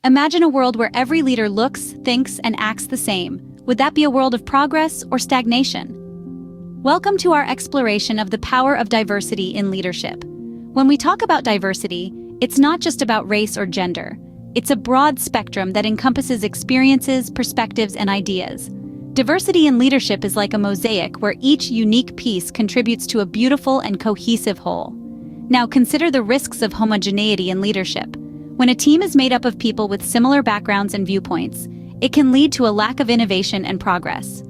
Imagine a world where every leader looks, thinks, and acts the same. Would that be a world of progress or stagnation? Welcome to our exploration of the power of diversity in leadership. When we talk about diversity, it's not just about race or gender. It's a broad spectrum that encompasses experiences, perspectives, and ideas. Diversity in leadership is like a mosaic where each unique piece contributes to a beautiful and cohesive whole. Now consider the risks of homogeneity in leadership. When a team is made up of people with similar backgrounds and viewpoints, it can lead to a lack of innovation and progress.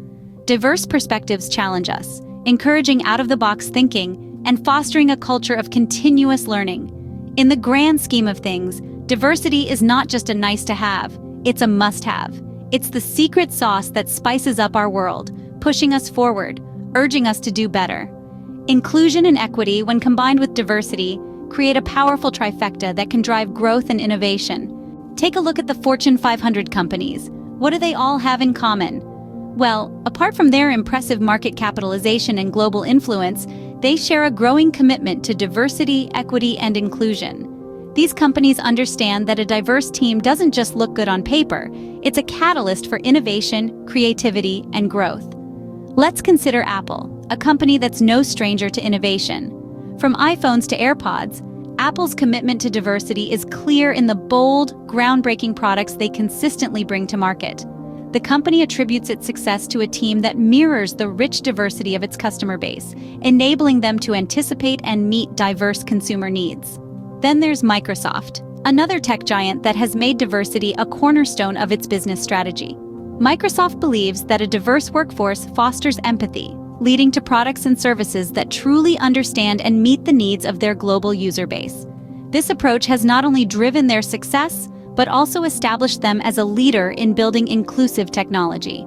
Diverse perspectives challenge us, encouraging out-of-the-box thinking and fostering a culture of continuous learning. In the grand scheme of things, diversity is not just a nice-to-have, it's a must-have. It's the secret sauce that spices up our world, pushing us forward, urging us to do better. Inclusion and equity, when combined with diversity, create a powerful trifecta that can drive growth and innovation. Take a look at the Fortune 500 companies. What do they all have in common? Well, apart from their impressive market capitalization and global influence, they share a growing commitment to diversity, equity, and inclusion. These companies understand that a diverse team doesn't just look good on paper, it's a catalyst for innovation, creativity, and growth. Let's consider Apple, a company that's no stranger to innovation. From iPhones to AirPods, Apple's commitment to diversity is clear in the bold, groundbreaking products they consistently bring to market. The company attributes its success to a team that mirrors the rich diversity of its customer base, enabling them to anticipate and meet diverse consumer needs. Then there's Microsoft, another tech giant that has made diversity a cornerstone of its business strategy. Microsoft believes that a diverse workforce fosters empathy, leading to products and services that truly understand and meet the needs of their global user base. This approach has not only driven their success, but also established them as a leader in building inclusive technology.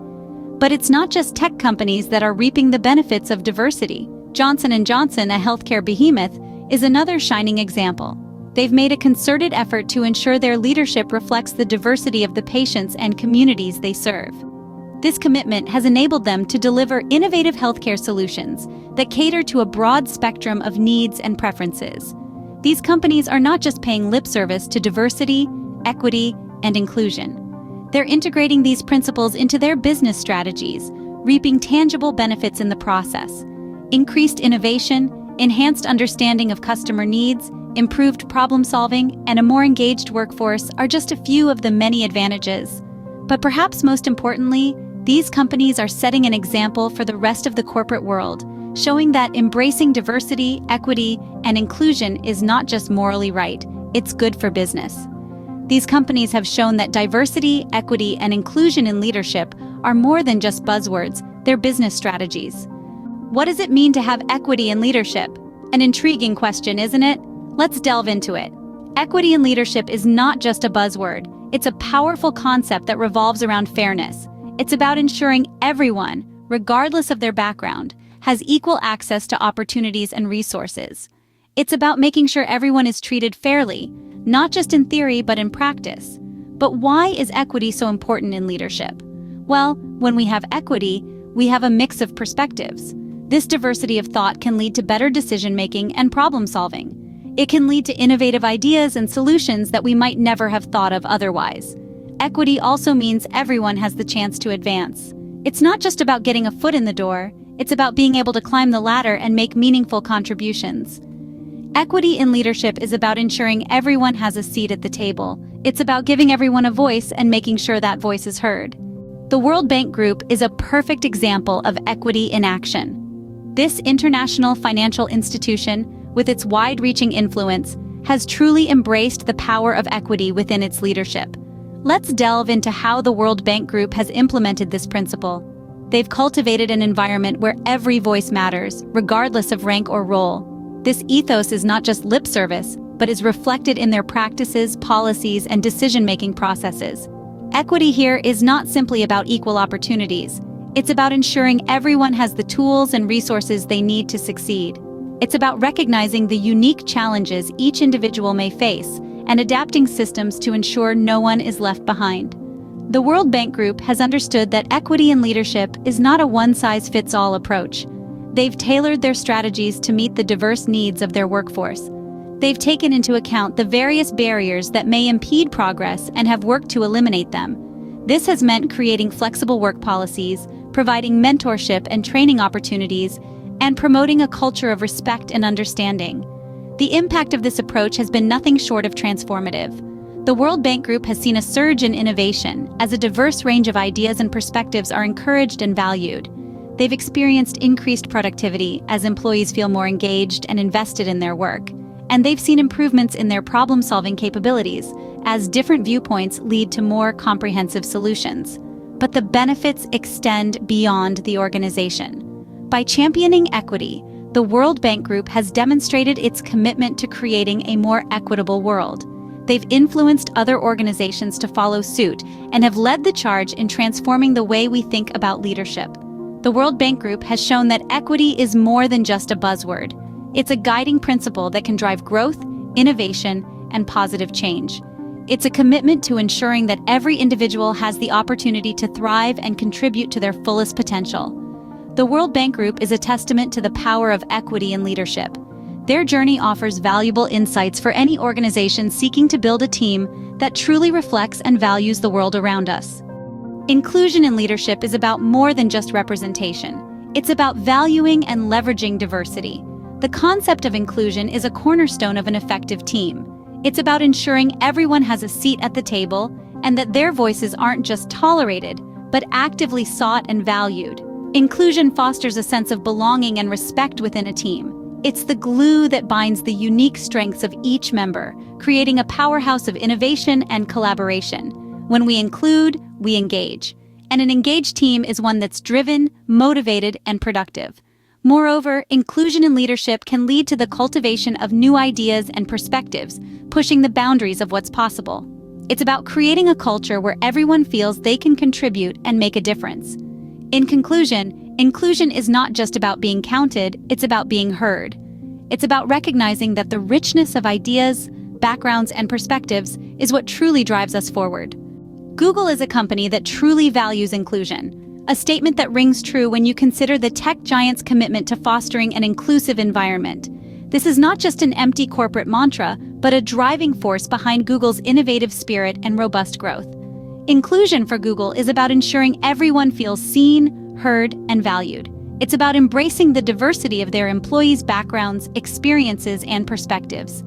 But it's not just tech companies that are reaping the benefits of diversity. Johnson & Johnson, a healthcare behemoth, is another shining example. They've made a concerted effort to ensure their leadership reflects the diversity of the patients and communities they serve. This commitment has enabled them to deliver innovative healthcare solutions that cater to a broad spectrum of needs and preferences. These companies are not just paying lip service to diversity, equity, and inclusion. They're integrating these principles into their business strategies, reaping tangible benefits in the process. Increased innovation, enhanced understanding of customer needs, improved problem-solving, and a more engaged workforce are just a few of the many advantages. But perhaps most importantly, these companies are setting an example for the rest of the corporate world, showing that embracing diversity, equity, and inclusion is not just morally right, it's good for business. These companies have shown that diversity, equity, and inclusion in leadership are more than just buzzwords, they're business strategies. What does it mean to have equity in leadership? An intriguing question, isn't it? Let's delve into it. Equity in leadership is not just a buzzword, it's a powerful concept that revolves around fairness. It's about ensuring everyone, regardless of their background, has equal access to opportunities and resources. It's about making sure everyone is treated fairly, not just in theory but in practice. But why is equity so important in leadership? Well, when we have equity, we have a mix of perspectives. This diversity of thought can lead to better decision-making and problem-solving. It can lead to innovative ideas and solutions that we might never have thought of otherwise. Equity also means everyone has the chance to advance. It's not just about getting a foot in the door, it's about being able to climb the ladder and make meaningful contributions. Equity in leadership is about ensuring everyone has a seat at the table. It's about giving everyone a voice and making sure that voice is heard. The World Bank Group is a perfect example of equity in action. This international financial institution, with its wide-reaching influence, has truly embraced the power of equity within its leadership. Let's delve into how the World Bank Group has implemented this principle. They've cultivated an environment where every voice matters, regardless of rank or role. This ethos is not just lip service, but is reflected in their practices, policies, and decision-making processes. Equity here is not simply about equal opportunities. It's about ensuring everyone has the tools and resources they need to succeed. It's about recognizing the unique challenges each individual may face and adapting systems to ensure no one is left behind. The World Bank Group has understood that equity in leadership is not a one-size-fits-all approach. They've tailored their strategies to meet the diverse needs of their workforce. They've taken into account the various barriers that may impede progress and have worked to eliminate them. This has meant creating flexible work policies, providing mentorship and training opportunities, and promoting a culture of respect and understanding. The impact of this approach has been nothing short of transformative. The World Bank Group has seen a surge in innovation as a diverse range of ideas and perspectives are encouraged and valued. They've experienced increased productivity as employees feel more engaged and invested in their work. And they've seen improvements in their problem-solving capabilities as different viewpoints lead to more comprehensive solutions. But the benefits extend beyond the organization. By championing equity, the World Bank Group has demonstrated its commitment to creating a more equitable world. They've influenced other organizations to follow suit and have led the charge in transforming the way we think about leadership. The World Bank Group has shown that equity is more than just a buzzword. It's a guiding principle that can drive growth, innovation, and positive change. It's a commitment to ensuring that every individual has the opportunity to thrive and contribute to their fullest potential. The World Bank Group is a testament to the power of equity in leadership. Their journey offers valuable insights for any organization seeking to build a team that truly reflects and values the world around us. Inclusion in leadership is about more than just representation. It's about valuing and leveraging diversity. The concept of inclusion is a cornerstone of an effective team. It's about ensuring everyone has a seat at the table and that their voices aren't just tolerated, but actively sought and valued. Inclusion fosters a sense of belonging and respect within a team. It's the glue that binds the unique strengths of each member, creating a powerhouse of innovation and collaboration. When we include, we engage. And an engaged team is one that's driven, motivated, and productive. Moreover, inclusion in leadership can lead to the cultivation of new ideas and perspectives, pushing the boundaries of what's possible. It's about creating a culture where everyone feels they can contribute and make a difference. In conclusion, inclusion is not just about being counted, it's about being heard. It's about recognizing that the richness of ideas, backgrounds, and perspectives is what truly drives us forward. Google is a company that truly values inclusion. A statement that rings true when you consider the tech giant's commitment to fostering an inclusive environment. This is not just an empty corporate mantra, but a driving force behind Google's innovative spirit and robust growth. Inclusion for Google is about ensuring everyone feels seen, heard, and valued. It's about embracing the diversity of their employees' backgrounds, experiences, and perspectives.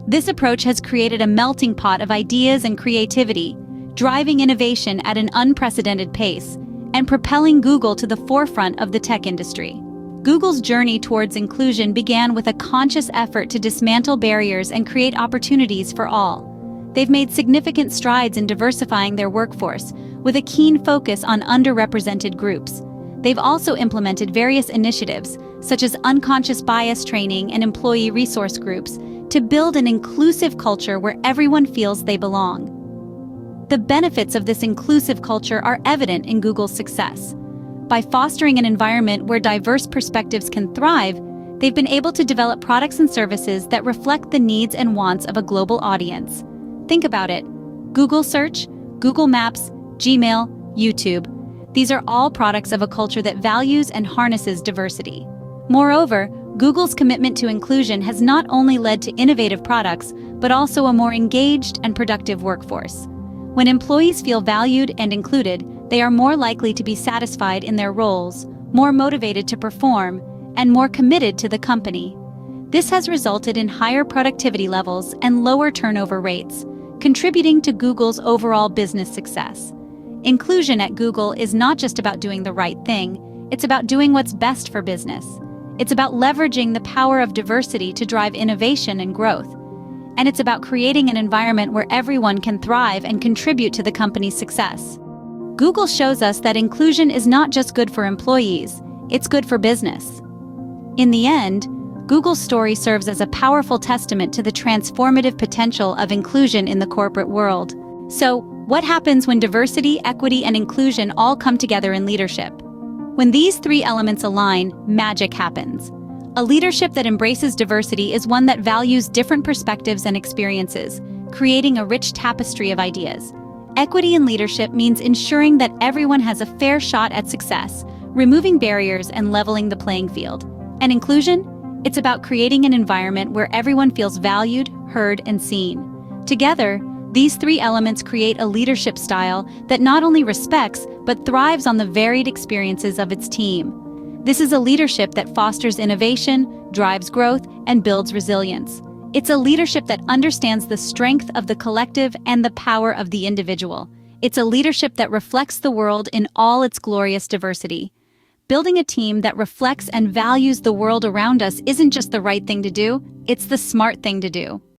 This approach has created a melting pot of ideas and creativity, driving innovation at an unprecedented pace, and propelling Google to the forefront of the tech industry. Google's journey towards inclusion began with a conscious effort to dismantle barriers and create opportunities for all. They've made significant strides in diversifying their workforce, with a keen focus on underrepresented groups. They've also implemented various initiatives, such as unconscious bias training and employee resource groups, to build an inclusive culture where everyone feels they belong. The benefits of this inclusive culture are evident in Google's success. By fostering an environment where diverse perspectives can thrive, they've been able to develop products and services that reflect the needs and wants of a global audience. Think about it. Google Search, Google Maps, Gmail, YouTube. These are all products of a culture that values and harnesses diversity. Moreover, Google's commitment to inclusion has not only led to innovative products, but also a more engaged and productive workforce. When employees feel valued and included, they are more likely to be satisfied in their roles, more motivated to perform, and more committed to the company. This has resulted in higher productivity levels and lower turnover rates, contributing to Google's overall business success. Inclusion at Google is not just about doing the right thing, it's about doing what's best for business. It's about leveraging the power of diversity to drive innovation and growth. And it's about creating an environment where everyone can thrive and contribute to the company's success. Google shows us that inclusion is not just good for employees, it's good for business. In the end, Google's story serves as a powerful testament to the transformative potential of inclusion in the corporate world. So, what happens when diversity, equity, and inclusion all come together in leadership? When these three elements align, magic happens. A leadership that embraces diversity is one that values different perspectives and experiences, creating a rich tapestry of ideas. Equity in leadership means ensuring that everyone has a fair shot at success, removing barriers and leveling the playing field. And inclusion? It's about creating an environment where everyone feels valued, heard, and seen. Together, these three elements create a leadership style that not only respects but thrives on the varied experiences of its team. This is a leadership that fosters innovation, drives growth, and builds resilience. It's a leadership that understands the strength of the collective and the power of the individual. It's a leadership that reflects the world in all its glorious diversity. Building a team that reflects and values the world around us isn't just the right thing to do, it's the smart thing to do.